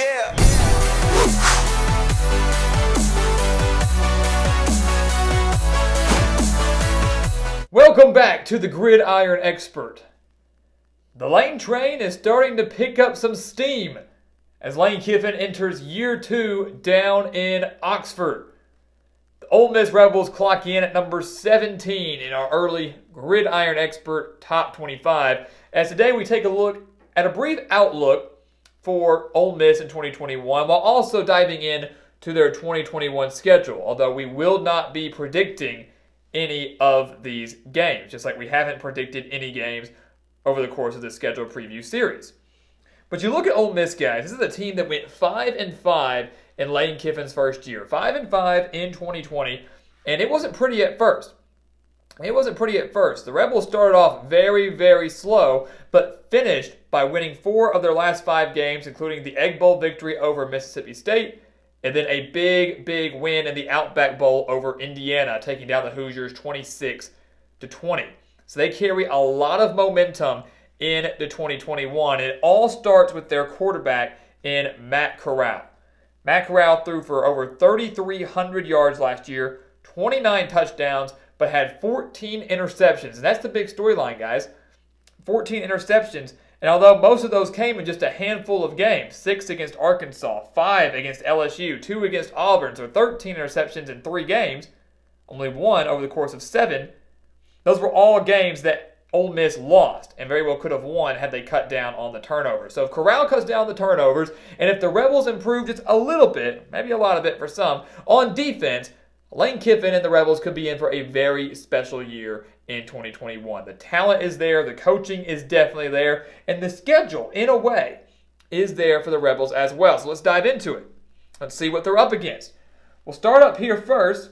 Yeah. Welcome back to the Gridiron Expert. The Lane train is starting to pick up some steam as Lane Kiffin enters year 2 down in Oxford. The Ole Miss Rebels clock in at number 17 in our early Gridiron Expert Top 25. As today we take a look at a brief outlook for Ole Miss in 2021 while also diving in to their 2021 schedule, although we will not be predicting any of these games, just like we haven't predicted any games over the course of this schedule preview series. But you look at Ole Miss, guys, this is a team that went 5-5 in Lane Kiffin's first year. 5-5 in 2020, and it wasn't pretty at first. The Rebels started off very, very slow, but finished by winning 4 of their last 5 games, including the Egg Bowl victory over Mississippi State, and then a big, big win in the Outback Bowl over Indiana, taking down the Hoosiers 26-20. So they carry a lot of momentum into 2021. And it all starts with their quarterback in Matt Corral. Matt Corral threw for over 3,300 yards last year, 29 touchdowns, but had 14 interceptions. And that's the big storyline, guys. 14 interceptions. And although most of those came in just a handful of games, 6 against Arkansas, 5 against LSU, 2 against Auburn, so 13 interceptions in 3 games, only 1 over the course of 7, those were all games that Ole Miss lost and very well could have won had they cut down on the turnovers. So if Corral cuts down the turnovers, and if the Rebels improve just a little bit, maybe a lot of it for some, on defense, Lane Kiffin and the Rebels could be in for a very special year in 2021. The talent is there, the coaching is definitely there, and the schedule, in a way, is there for the Rebels as well. So let's dive into it. Let's see what they're up against. We'll start up here first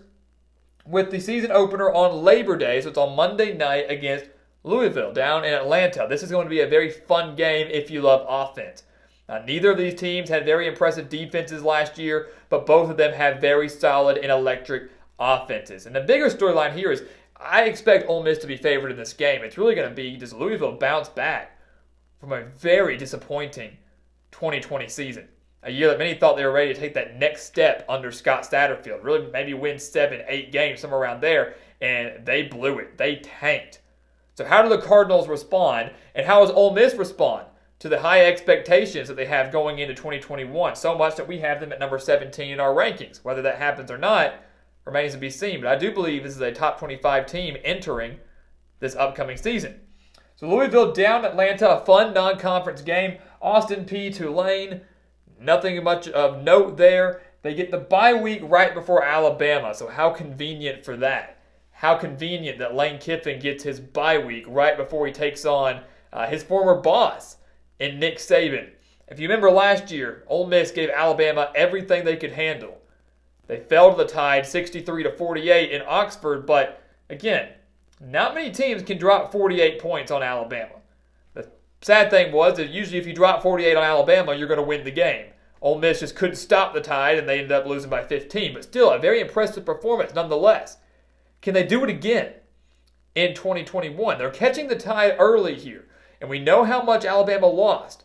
with the season opener on Labor Day, so it's on Monday night against Louisville down in Atlanta. This is going to be a very fun game if you love offense. Now, neither of these teams had very impressive defenses last year, but both of them have very solid and electric offenses. And the bigger storyline here is I expect Ole Miss to be favored in this game. It's really going to be, does Louisville bounce back from a very disappointing 2020 season? A year that many thought they were ready to take that next step under Scott Satterfield. Really maybe win 7, 8 games, somewhere around there. And they blew it. They tanked. So how do the Cardinals respond? And how does Ole Miss respond to the high expectations that they have going into 2021? So much that we have them at number 17 in our rankings. Whether that happens or not remains to be seen. But I do believe this is a top 25 team entering this upcoming season. So Louisville down Atlanta, a fun non-conference game. Austin Peay Tulane. Nothing much of note there. They get the bye week right before Alabama, so how convenient for that. How convenient that Lane Kiffin gets his bye week right before he takes on his former boss in Nick Saban. If you remember last year, Ole Miss gave Alabama everything they could handle. They fell to the Tide 63-48 in Oxford, but again, not many teams can drop 48 points on Alabama. The sad thing was that usually if you drop 48 on Alabama, you're going to win the game. Ole Miss just couldn't stop the Tide, and they ended up losing by 15. But still, a very impressive performance nonetheless. Can they do it again in 2021? They're catching the Tide early here, and we know how much Alabama lost.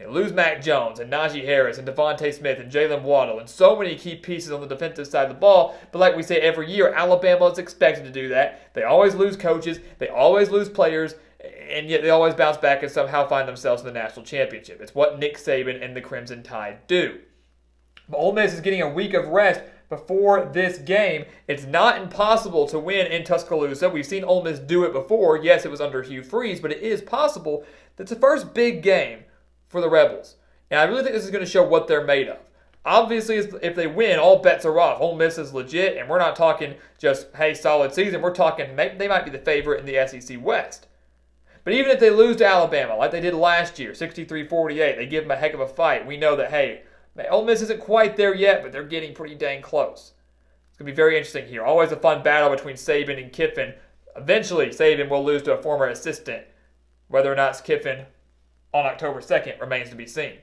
Lose Mac Jones and Najee Harris and Devontae Smith and Jalen Waddle and so many key pieces on the defensive side of the ball. But like we say every year, Alabama is expected to do that. They always lose coaches. They always lose players. And yet they always bounce back and somehow find themselves in the national championship. It's what Nick Saban and the Crimson Tide do. But Ole Miss is getting a week of rest before this game. It's not impossible to win in Tuscaloosa. We've seen Ole Miss do it before. Yes, it was under Hugh Freeze, but it is possible. That's the first big game for the Rebels. And I really think this is going to show what they're made of. Obviously, if they win, all bets are off. Ole Miss is legit, and we're not talking just, hey, solid season. We're talking they might be the favorite in the SEC West. But even if they lose to Alabama, like they did last year, 63-48, they give them a heck of a fight. We know that, hey, Ole Miss isn't quite there yet, but they're getting pretty dang close. It's going to be very interesting here. Always a fun battle between Saban and Kiffin. Eventually, Saban will lose to a former assistant. Whether or not it's Kiffin on October 2nd remains to be seen.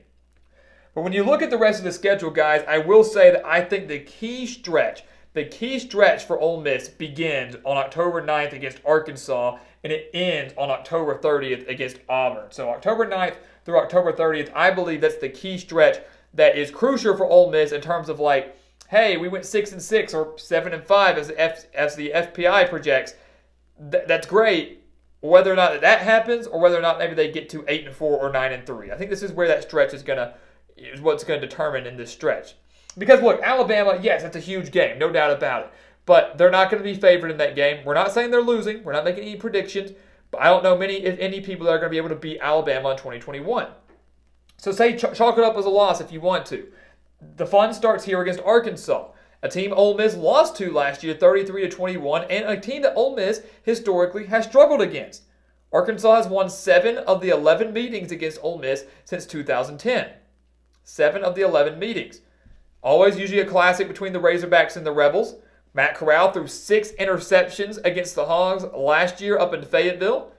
But when you look at the rest of the schedule, guys, I will say that I think the key stretch for Ole Miss begins on October 9th against Arkansas, and it ends on October 30th against Auburn. So October 9th through October 30th, I believe that's the key stretch that is crucial for Ole Miss in terms of like, hey, we went 6-6 or 7-5 as the FPI projects. That's great. Whether or not that happens, or whether or not maybe they get to 8-4 or 9-3, I think this is where that stretch is what's gonna determine in this stretch. Because look, Alabama, yes, that's a huge game, no doubt about it. But they're not going to be favored in that game. We're not saying they're losing. We're not making any predictions. But I don't know many, if any, people that are going to be able to beat Alabama in 2021. So say chalk it up as a loss if you want to. The fun starts here against Arkansas, a team Ole Miss lost to last year, 33-21, and a team that Ole Miss historically has struggled against. Arkansas has won 7 of the 11 meetings against Ole Miss since 2010. 7 of the 11 meetings. Always usually a classic between the Razorbacks and the Rebels. Matt Corral threw 6 interceptions against the Hogs last year up in Fayetteville.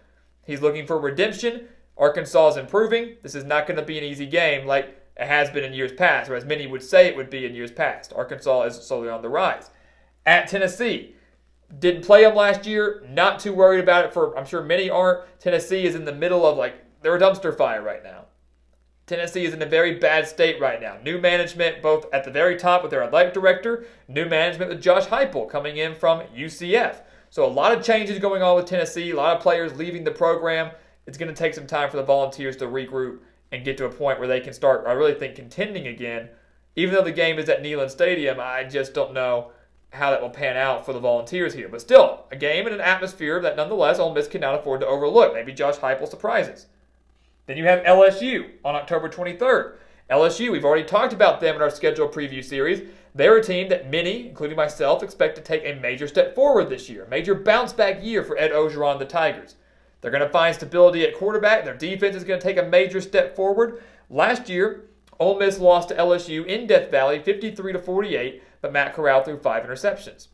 He's looking for redemption. Arkansas is improving. This is not going to be an easy game like it has been in years past, or as many would say it would be in years past. Arkansas is slowly on the rise. At Tennessee, didn't play them last year. Not too worried about it. I'm sure many aren't. Tennessee is in the middle of they're a dumpster fire right now. Tennessee is in a very bad state right now. New management, both at the very top with their athletic director, new management with Josh Heupel coming in from UCF. So a lot of changes going on with Tennessee, a lot of players leaving the program. It's going to take some time for the Volunteers to regroup and get to a point where they can start, I really think, contending again. Even though the game is at Neyland Stadium, I just don't know how that will pan out for the Volunteers here. But still, a game and an atmosphere that nonetheless Ole Miss cannot afford to overlook. Maybe Josh Heupel surprises. Then you have LSU on October 23rd. LSU, we've already talked about them in our schedule preview series. They're a team that many, including myself, expect to take a major step forward this year. A major bounce-back year for Ed Ogeron and the Tigers. They're going to find stability at quarterback. Their defense is going to take a major step forward. Last year, Ole Miss lost to LSU in Death Valley 53-48, but Matt Corral threw 5 interceptions.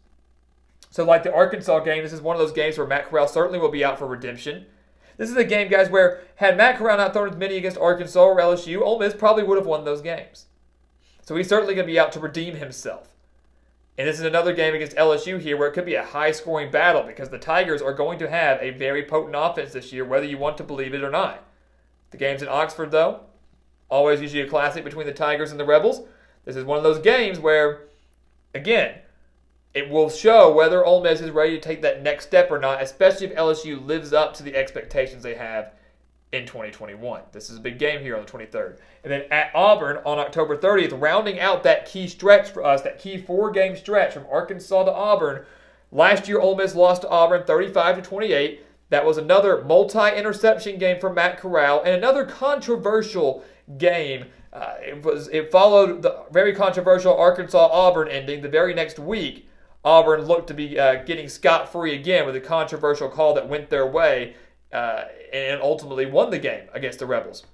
So like the Arkansas game, this is one of those games where Matt Corral certainly will be out for redemption. This is a game, guys, where had Matt Corral not thrown as many against Arkansas or LSU, Ole Miss probably would have won those games. So he's certainly going to be out to redeem himself. And this is another game against LSU here where it could be a high-scoring battle because the Tigers are going to have a very potent offense this year, whether you want to believe it or not. The game's in Oxford, though. Always usually a classic between the Tigers and the Rebels. This is one of those games where, again, it will show whether Ole Miss is ready to take that next step or not, especially if LSU lives up to the expectations they have in 2021. This is a big game here on the 23rd. And then at Auburn on October 30th, rounding out that key stretch for us, that key 4-game stretch from Arkansas to Auburn. Last year, Ole Miss lost to Auburn 35-28. That was another multi-interception game for Matt Corral and another controversial game. It followed the very controversial Arkansas-Auburn ending the very next week. Auburn looked to be getting scot-free again with a controversial call that went their way and ultimately won the game against the Rebels.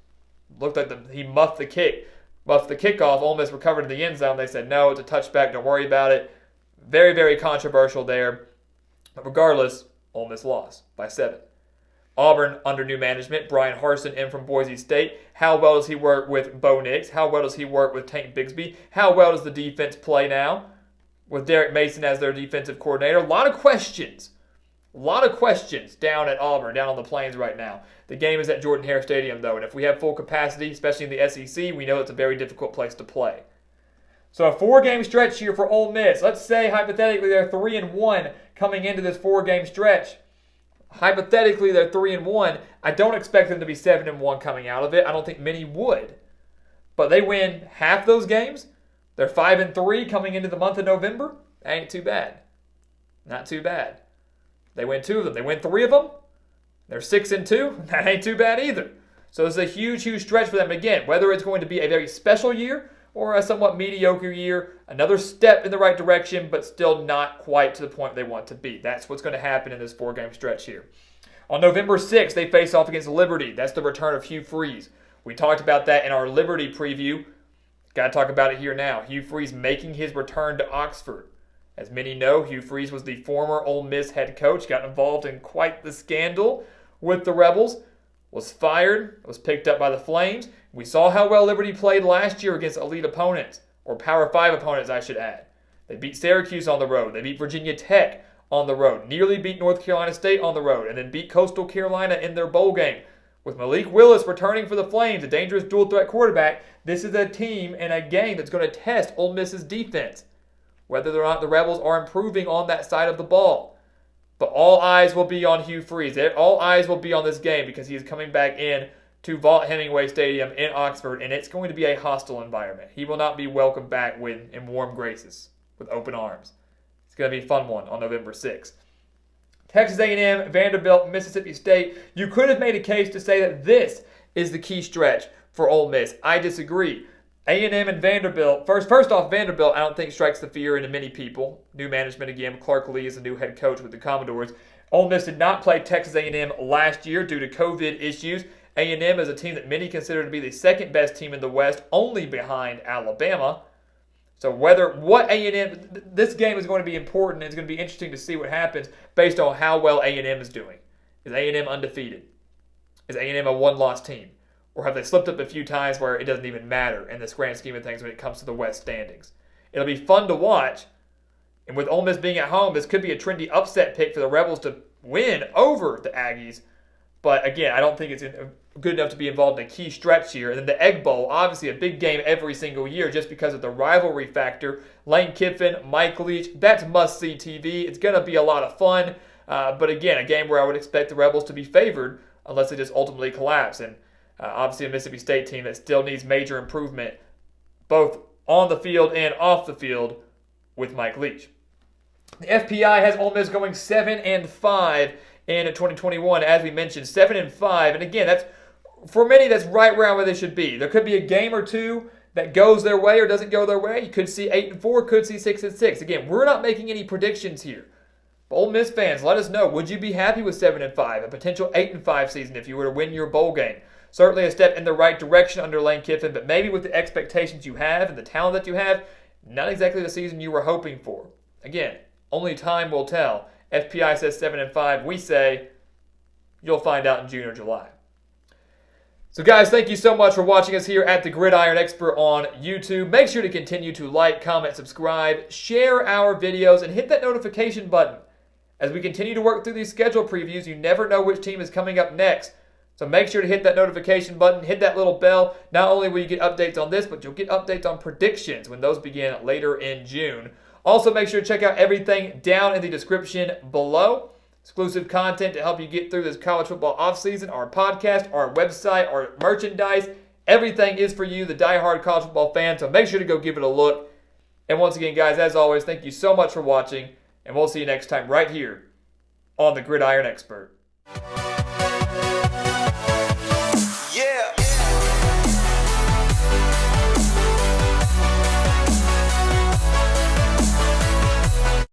Looked like he muffed the kickoff. Ole Miss recovered in the end zone. They said, no, it's a touchback. Don't worry about it. Very, very controversial there. But regardless, Ole Miss lost by 7. Auburn under new management. Brian Harsin in from Boise State. How well does he work with Bo Nix? How well does he work with Tank Bigsby? How well does the defense play now with Derek Mason as their defensive coordinator? A lot of questions. A lot of questions down at Auburn, down on the plains right now. The game is at Jordan-Hare Stadium, though, and if we have full capacity, especially in the SEC, we know it's a very difficult place to play. So a 4-game stretch here for Ole Miss. Let's say, hypothetically, they're 3-1 coming into this 4-game stretch. Hypothetically, they're 3-1. I don't expect them to be 7-1 coming out of it. I don't think many would. But they win half those games. They're 5-3 coming into the month of November. That ain't too bad. Not too bad. They win 2 of them. They win 3 of them. They're 6-2. That ain't too bad either. So it's a huge, huge stretch for them. Again, whether it's going to be a very special year or a somewhat mediocre year, another step in the right direction, but still not quite to the point they want to be. That's what's going to happen in this 4-game stretch here. On November 6th, they face off against Liberty. That's the return of Hugh Freeze. We talked about that in our Liberty preview. Got to talk about it here now. Hugh Freeze making his return to Oxford. As many know, Hugh Freeze was the former Ole Miss head coach, got involved in quite the scandal with the Rebels, was fired, was picked up by the Flames. We saw how well Liberty played last year against elite opponents, or Power 5 opponents, I should add. They beat Syracuse on the road. They beat Virginia Tech on the road. Nearly beat North Carolina State on the road, and then beat Coastal Carolina in their bowl game. With Malik Willis returning for the Flames, a dangerous dual-threat quarterback, this is a team and a game that's going to test Ole Miss's defense, whether or not the Rebels are improving on that side of the ball. But all eyes will be on Hugh Freeze. All eyes will be on this game because he is coming back in to Vaught-Hemingway Stadium in Oxford, and it's going to be a hostile environment. He will not be welcomed back in warm graces with open arms. It's going to be a fun one on November 6th. Texas A&M, Vanderbilt, Mississippi State. You could have made a case to say that this is the key stretch for Ole Miss. I disagree. A&M and Vanderbilt. First off, Vanderbilt I don't think strikes the fear into many people. New management again. Clark Lee is the new head coach with the Commodores. Ole Miss did not play Texas A&M last year due to COVID issues. A&M is a team that many consider to be the second best team in the West, only behind Alabama. So this game is going to be important, and it's going to be interesting to see what happens based on how well A&M is doing. Is A&M undefeated? Is A&M a one-loss team? Or have they slipped up a few times where it doesn't even matter in this grand scheme of things when it comes to the West standings? It'll be fun to watch. And with Ole Miss being at home, this could be a trendy upset pick for the Rebels to win over the Aggies. But again, I don't think it's good enough to be involved in a key stretch here. And then the Egg Bowl, obviously a big game every single year just because of the rivalry factor. Lane Kiffin, Mike Leach, that's must-see TV. It's going to be a lot of fun. But again, a game where I would expect the Rebels to be favored unless they just ultimately collapse. And obviously a Mississippi State team that still needs major improvement both on the field and off the field with Mike Leach. The FPI has Ole Miss going 7-5 in 2021, as we mentioned, 7-5. And again, that's for many, that's right around where they should be. There could be a game or two that goes their way or doesn't go their way. You could see 8-4, could see 6-6. Again, we're not making any predictions here. But Ole Miss fans, let us know. Would you be happy with 7-5, a potential 8-5 season if you were to win your bowl game? Certainly a step in the right direction under Lane Kiffin, but maybe with the expectations you have and the talent that you have, not exactly the season you were hoping for. Again, only time will tell. FPI says 7-5. We say you'll find out in June or July. So guys, thank you so much for watching us here at the Gridiron Expert on YouTube. Make sure to continue to like, comment, subscribe, share our videos, and hit that notification button. As we continue to work through these schedule previews, you never know which team is coming up next. So make sure to hit that notification button, hit that little bell. Not only will you get updates on this, but you'll get updates on predictions when those begin later in June. Also, make sure to check out everything down in the description below. Exclusive content to help you get through this college football offseason, our podcast, our website, our merchandise. Everything is for you, the diehard college football fan, so make sure to go give it a look. And once again, guys, as always, thank you so much for watching, and we'll see you next time right here on the Gridiron Expert.